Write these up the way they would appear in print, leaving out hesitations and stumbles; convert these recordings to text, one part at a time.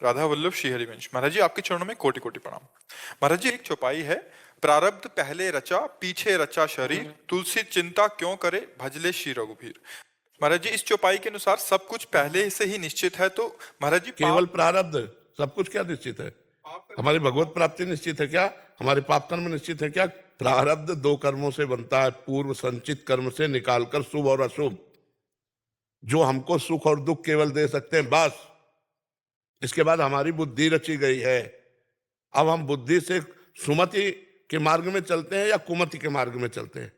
राधा वल्लभ श्री हरिवंश। महाराज जी, आपके चरणों में कोटि कोटि प्रणाम। महाराज जी, एक चौपाई है, प्रारब्ध पहले रचा पीछे रचा शरीर, तुलसी चिंता क्यों करे भजले श्री रघुवीर। महाराज जी, इस चौपाई के अनुसार सब कुछ पहले से ही निश्चित है, तो महाराज जी केवल प्रारब्ध, सब कुछ क्या निश्चित है? हमारी भगवत प्राप्ति निश्चित है क्या? हमारे पाप कर्म निश्चित है क्या? प्रारब्ध दो कर्मों से बनता है, पूर्व संचित कर्म से निकालकर शुभ और अशुभ, जो हमको सुख और दुख केवल दे सकते हैं, बस। इसके बाद हमारी बुद्धि रची गई है। अब हम बुद्धि से सुमति के मार्ग में चलते हैं या कुमति के मार्ग में चलते हैं,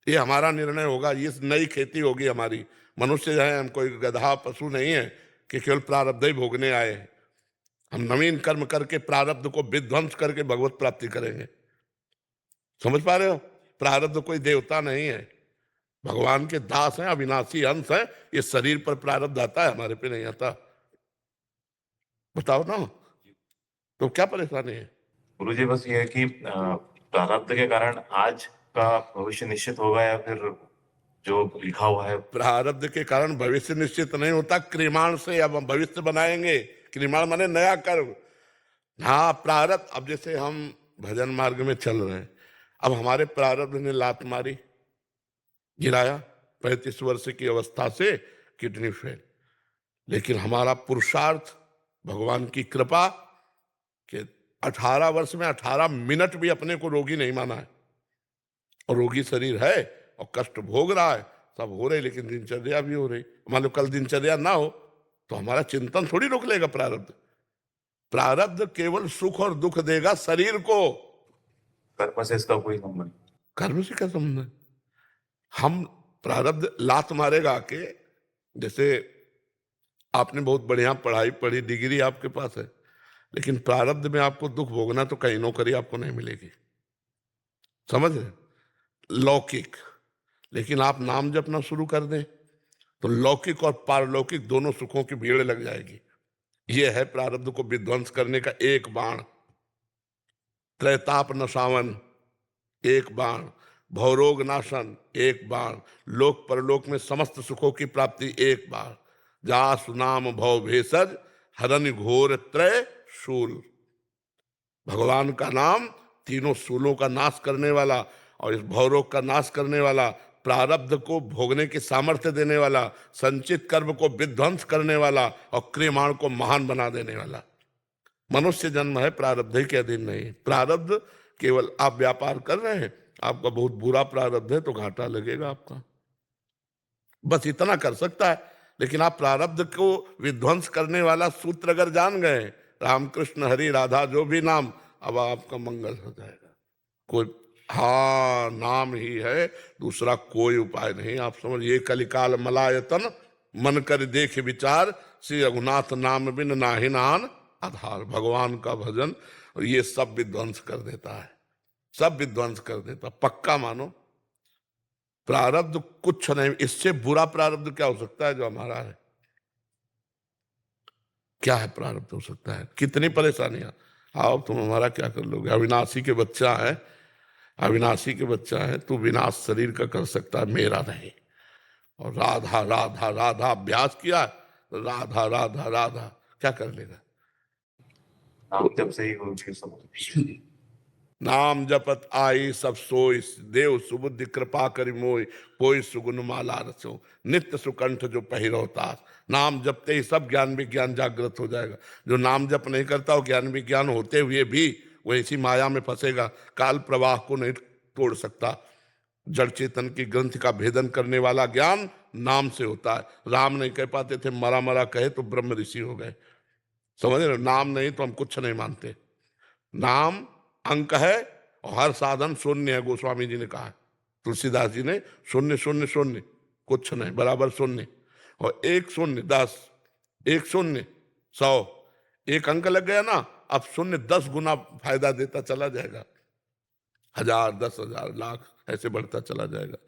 ये हमारा निर्णय होगा। ये नई खेती होगी हमारी। मनुष्य जो है, हम कोई गधा पशु नहीं है कि केवल प्रारब्ध ही भोगने आए हैं। हम नवीन कर्म करके प्रारब्ध को विध्वंस करके भगवत प्राप्ति करेंगे। समझ पा रहे हो? प्रारब्ध कोई देवता नहीं है, भगवान के दास हैं, अविनाशी अंश है। ये शरीर पर प्रारब्ध आता है, हमारे पे नहीं आता। बताओ ना, तो क्या परेशानी है? गुरुजी, बस ये है कि प्रारब्ध के कारण आज का भविष्य निश्चित होगा या फिर जो लिखा हुआ है। प्रारब्ध के कारण भविष्य निश्चित नहीं होता, क्रियमाण से अब हम भविष्य बनाएंगे। क्रियमाण माने नया कर्म। हाँ, प्रारब्ध। अब जैसे हम भजन मार्ग में चल रहे हैं, अब हमारे प्रारब्ध ने लात मारी, गिराया 35 वर्ष की अवस्था से किडनी फेल। लेकिन हमारा पुरुषार्थ, भगवान की कृपा कि 18 वर्ष में 18 मिनट भी अपने को रोगी नहीं माना है। और रोगी शरीर है और कष्ट भोग रहा है, सब हो रहे, लेकिन दिनचर्या भी हो रही। मान लो कल दिनचर्या ना हो तो हमारा चिंतन थोड़ी रोक लेगा प्रारब्ध। प्रारब्ध केवल सुख और दुख देगा शरीर को, कर्म से इसका कोई संबंध। कर्म से क्या संबंध है? हम प्रारब्ध लात मारेगा के, जैसे आपने बहुत बढ़िया पढ़ाई पढ़ी, डिग्री आपके पास है, लेकिन प्रारब्ध में आपको दुख भोगना तो कहीं नौकरी आपको नहीं मिलेगी। समझ रहे? लौकिक। लेकिन आप नाम जपना शुरू कर दें तो लौकिक और पारलौकिक दोनों सुखों की भीड़ लग जाएगी। यह है प्रारब्ध को विध्वंस करने का एक बाण। त्रैताप नशावन एक बाण, भवरोग नाशन एक बाण, लोक परलोक में समस्त सुखों की प्राप्ति एक बाण। जासु नाम भव भेषज हरन घोर त्रय शूल। भगवान का नाम तीनों शूलों का नाश करने वाला और इस भवरोग का नाश करने वाला, प्रारब्ध को भोगने की सामर्थ्य देने वाला, संचित कर्म को विध्वंस करने वाला और क्रियमाण को महान बना देने वाला। मनुष्य जन्म है प्रारब्ध के अधीन नहीं। प्रारब्ध केवल आप व्यापार कर रहे हैं, आपका बहुत बुरा प्रारब्ध है तो घाटा लगेगा आपका, बस इतना कर सकता है। लेकिन आप प्रारब्ध को विध्वंस करने वाला सूत्र अगर जान गए, रामकृष्ण हरि राधा जो भी नाम, अब आपका मंगल हो जाएगा। कोई, हाँ, नाम ही है, दूसरा कोई उपाय नहीं। आप समझिए, कलिकाल मलायतन मन कर देख विचार, श्री रघुनाथ नाम बिन नाहिनान आधार। भगवान का भजन ये सब विध्वंस कर देता है, सब विध्वंस कर देता, पक्का मानो। प्रारब्ध कुछ नहीं, इससे बुरा प्रारब्ध क्या हो सकता है जो हमारा है? क्या है प्रारब्ध हो सकता है? कितनी परेशानियां। आओ, तुम हमारा क्या कर लोगे? अविनाशी के बच्चा है, अविनाशी के बच्चा है, तू विनाश शरीर का कर सकता है, मेरा नहीं। और राधा राधा राधा अभ्यास किया, राधा राधा राधा क्या कर लेगा? नाम जब से ही गुरु जी सब नाम जपत आई सब सोई, देव सुबुद्धि कृपा करि मोय, कोई सुगुन माला रसो, नित्य सुकंठ जो पहिरोतास। नाम जपते ही सब ज्ञान विज्ञान जागृत हो जाएगा। जो नाम जप नहीं करता वो ज्ञान विज्ञान होते हुए भी वो इसी माया में फंसेगा, काल प्रवाह को नहीं तोड़ सकता। जड़ चेतन की ग्रंथ का भेदन करने वाला ज्ञान नाम से होता है। राम नहीं कह पाते थे, मरा मरा कहे तो ब्रह्म ऋषि हो गए। समझ रहे? नाम नहीं तो हम कुछ नहीं मानते। नाम अंक है और हर साधन शून्य है, गोस्वामी जी ने कहा है। तुलसीदास जी ने शून्य शून्य शून्य, कुछ नहीं बराबर शून्य, और एक शून्य 10, एक शून्य 100, एक अंक लग गया ना, अब शून्य 10 गुना फायदा देता चला जाएगा, 1000, 10,000, लाख ऐसे बढ़ता चला जाएगा।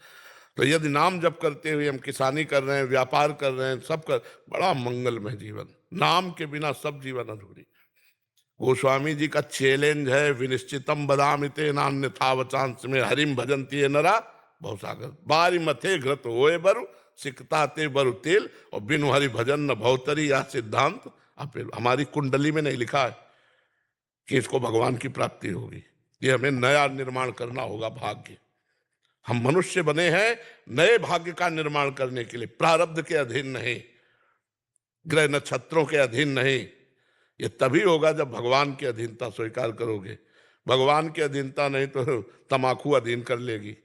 तो यदि नाम जप करते हुए हम किसानी कर रहे हैं, व्यापार कर रहे हैं, सब कर, बड़ा मंगलमय जीवन। नाम के बिना सब जीवन अधूरी। गोस्वामी जी का चैलेंज है, विनिश्चितम बदामिते नान्यथा वचांस में हरिम भजंती नरा भवसागर। बारी मथे घृत होए बरु सिकता ते बरु तेल, और बिनु हरि भजन न भवतरी या सिद्धांत आप हमारी कुंडली में नहीं लिखा है कि इसको भगवान की प्राप्ति होगी। ये हमें नया निर्माण करना होगा भाग्य। हम मनुष्य बने हैं नए भाग्य का निर्माण करने के लिए, प्रारब्ध के अधीन नहीं, ग्रह नक्षत्रों के अधीन नहीं। ये तभी होगा जब भगवान की अधीनता स्वीकार करोगे। भगवान की अधीनता नहीं तो तमाकू अधीन कर लेगी।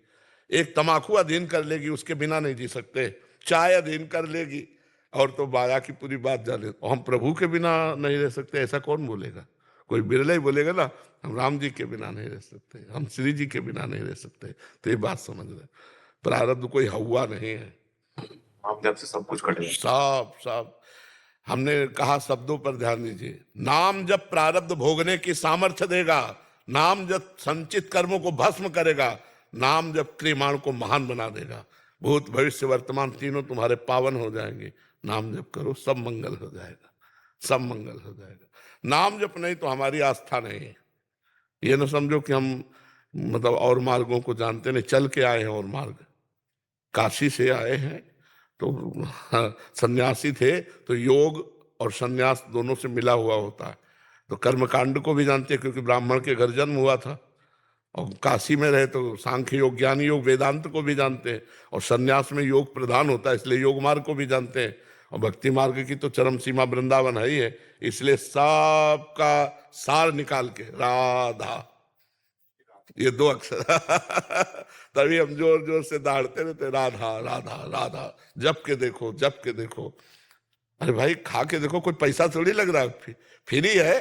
एक तमाकू अधीन कर लेगी, उसके बिना नहीं जी सकते। चाय अधीन कर लेगी और तो माया की पूरी बात जाने। और हम प्रभु के बिना नहीं रह सकते, ऐसा कौन बोलेगा? कोई बिरला ही बोलेगा ना, हम राम जी के बिना नहीं रह सकते, हम श्री जी के बिना नहीं रह सकते। तो ये बात समझ रहे, प्रारब्ध कोई हवा नहीं है। नाम जप से सब कुछ कटेगा। सब सब हमने कहा, शब्दों पर ध्यान दीजिए। नाम जब प्रारब्ध भोगने की सामर्थ्य देगा, नाम जब संचित कर्मों को भस्म करेगा, नाम जब क्रियमाण को महान बना देगा। भूत भविष्य वर्तमान तीनों तुम्हारे पावन हो जाएंगे। नाम जप करो, सब मंगल हो जाएगा, सब मंगल हो जाएगा। नाम जप नहीं तो हमारी आस्था नहीं है। ये न समझो कि हम मतलब और मार्गों को जानते नहीं, चल के आए हैं और मार्ग। काशी से आए हैं तो सन्यासी थे तो योग और सन्यास दोनों से मिला हुआ होता है। तो कर्मकांड को भी जानते हैं क्योंकि ब्राह्मण के घर जन्म हुआ था। और काशी में रहे तो सांख्य योग, ज्ञान योग, वेदांत को भी जानते हैं। और सन्यास में योग प्रधान होता है, इसलिए योग मार्ग को भी जानते हैं। और भक्ति मार्ग की तो चरम सीमा वृंदावन है ही है। इसलिए सबका सार निकाल के राधा, ये दो अक्षर तभी हम जोर जोर से दौड़ते रहते, राधा राधा राधा। जप के देखो, जप के देखो। अरे भाई खा के देखो, कोई पैसा थोड़ी लग रहा है, फ्री है।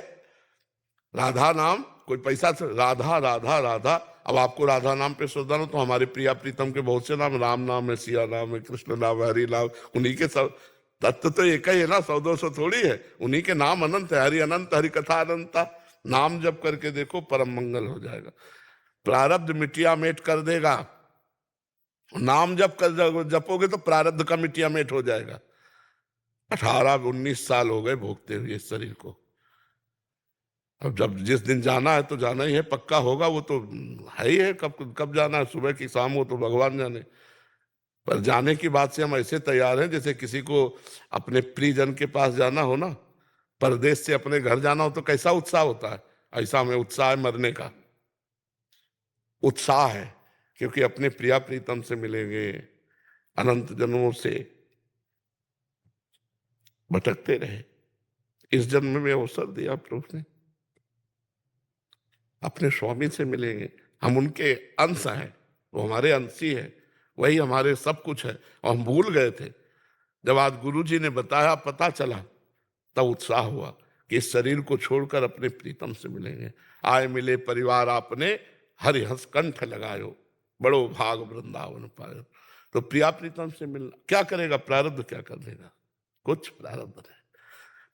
राधा नाम कोई पैसा राधा राधा राधा। अब आपको राधा नाम पे श्रद्धा हो तो हमारे प्रिया प्रीतम के बहुत से नाम, राम नाम है, सिया नाम है, कृष्ण नाम है, हरि नाम, उन्हीं के सब तत्व तो एक ही है ना, 100-200 थोड़ी है। उन्हीं के नाम अनंत है, हरि अनंत, हरि कथा अनंता। नाम जप करके देखो, परम मंगल हो जाएगा। प्रारब्ध मिटिया मेट कर देगा। नाम जप कर जपोगे तो प्रारब्ध का मिटिया मेट हो जाएगा। 18-19 साल हो गए भोगते हुए इस शरीर को। अब जब जिस दिन जाना है तो जाना ही है, पक्का होगा, वो तो है ही है। कब कब जाना है, सुबह की शाम हो तो भगवान जाने। पर जाने की बात से हम ऐसे तैयार हैं जैसे किसी को अपने प्रियजन के पास जाना हो ना, परदेश से अपने घर जाना हो तो कैसा उत्साह होता है, ऐसा हमें उत्साह है मरने का। उत्साह है क्योंकि अपने प्रिया प्रीतम से मिलेंगे। अनंत जन्मों से भटकते रहे, इस जन्म में अवसर दिया प्रभु ने, अपने स्वामी से मिलेंगे। हम उनके अंश हैं, वो हमारे अंशी है, वही हमारे सब कुछ है। और हम भूल गए थे। जब आज गुरु जी ने बताया, पता चला, तब उत्साह हुआ कि इस शरीर को छोड़कर अपने प्रीतम से मिलेंगे। आए मिले परिवार आपने, हरि हंस कंठ लगायो, बड़ो भाग वृंदावन पायो। तो प्रिया प्रीतम से मिलना क्या करेगा? प्रारब्ध क्या कर देगा? कुछ प्रारब्ध नहीं।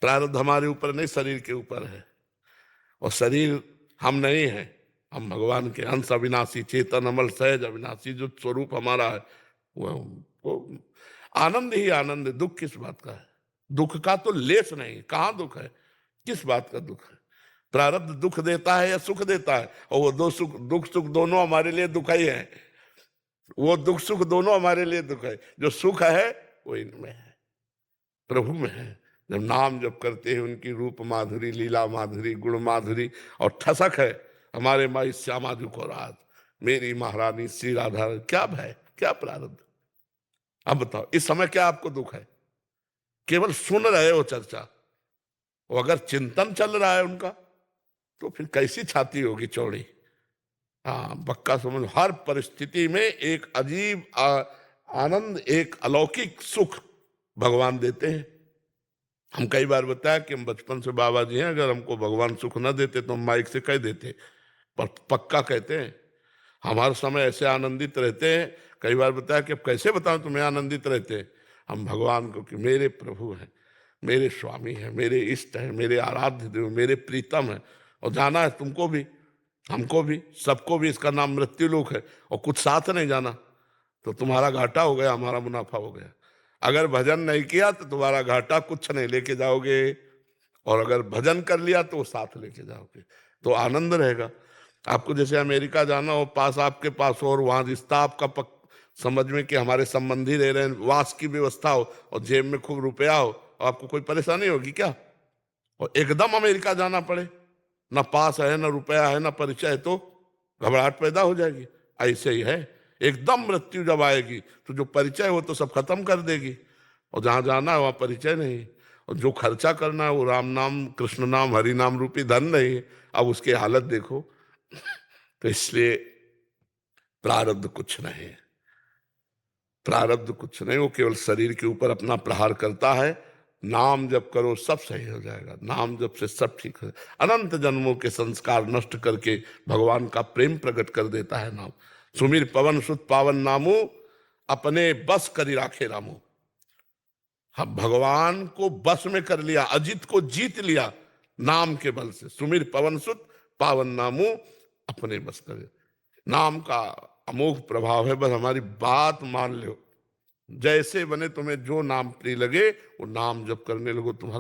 प्रारब्ध हमारे ऊपर नहीं, शरीर के ऊपर है। और शरीर हम नहीं है, हम भगवान के अंश, अविनाशी, चेतन, अमल, सहज, अविनाशी जो स्वरूप हमारा है वो आनंद ही आनंद है। दुख किस बात का है? दुख का तो लेस नहीं, कहाँ दुख है, किस बात का दुख है? प्रारब्ध दुख देता है या सुख देता है? और वो दो सुख, दुख सुख दोनों हमारे लिए दुख ही है। वो दुख सुख दोनों हमारे लिए दुख है। जो सुख है वो इनमें है, प्रभु में है। जब नाम जप करते हैं, उनकी रूप माधुरी, लीला माधुरी, गुण माधुरी, और ठसक है हमारे माई श्यामा जी को रात, मेरी महारानी श्री राधा। क्या भय, क्या प्रारब्ध? अब बताओ, इस समय क्या आपको दुख है? केवल सुन रहे हो चर्चा। वो अगर चिंतन चल रहा है उनका तो फिर कैसी छाती होगी चौड़ी। हाँ, पक्का समझ। हर परिस्थिति में एक अजीब आनंद, एक अलौकिक सुख भगवान देते हैं। हम कई बार बताया कि हम बचपन से बाबा जी हैं, अगर हमको भगवान सुख न देते तो हम माइक से कह देते, पर पक्का कहते हैं। हम हर समय ऐसे आनंदित रहते हैं। कई बार बताया कि अब कैसे बताऊं तुम्हें आनंदित रहते हैं हम भगवान को, कि मेरे प्रभु हैं, मेरे स्वामी हैं, मेरे इष्ट हैं, मेरे आराध्य देव, मेरे प्रीतम हैं। और जाना है तुमको भी, हमको भी, सबको भी। इसका नाम मृत्यु लोक है। और कुछ साथ नहीं जाना तो तुम्हारा घाटा हो गया, हमारा मुनाफा हो गया। अगर भजन नहीं किया तो तुम्हारा घाटा कुछ नहीं, लेके जाओगे। और अगर भजन कर लिया तो वो साथ लेके जाओगे, तो आनंद रहेगा। आपको जैसे अमेरिका जाना हो, पास आपके पास हो, और वहां रिश्ता आपका समझ में कि हमारे संबंधी रह रहे हैं, वास की व्यवस्था हो, और जेब में खूब रुपया हो, आपको कोई परेशानी होगी क्या? और एकदम अमेरिका जाना पड़े, ना पास है ना रुपया है ना परिचय, तो घबराहट पैदा हो जाएगी। ऐसे ही है, एकदम मृत्यु जब आएगी तो जो परिचय हो तो सब खत्म कर देगी, और जहां जाना है वहां परिचय नहीं, और जो खर्चा करना है वो राम नाम कृष्ण नाम हरि नाम रूपी धन नहीं। अब उसकी हालत देखो। तो इसलिए प्रारब्ध कुछ नहीं, प्रारब्ध कुछ नहीं, वो केवल शरीर के ऊपर अपना प्रहार करता है। नाम जप करो सब सही हो जाएगा, नाम जप से सब ठीक है। अनंत जन्मों के संस्कार नष्ट करके भगवान का प्रेम प्रकट कर देता है नाम। सुमिर पवन सुत पावन नामू, अपने बस करी राखे रामू। हम भगवान को बस में कर लिया, अजित को जीत लिया नाम के बल से। सुमिर पवन सुत पावन नामू, अपने बस कर। नाम का अमोघ प्रभाव है, बस हमारी बात मान लो। जैसे बने तुम्हें जो नाम प्रिय लगे वो नाम जप करने लगो, तुम्हारा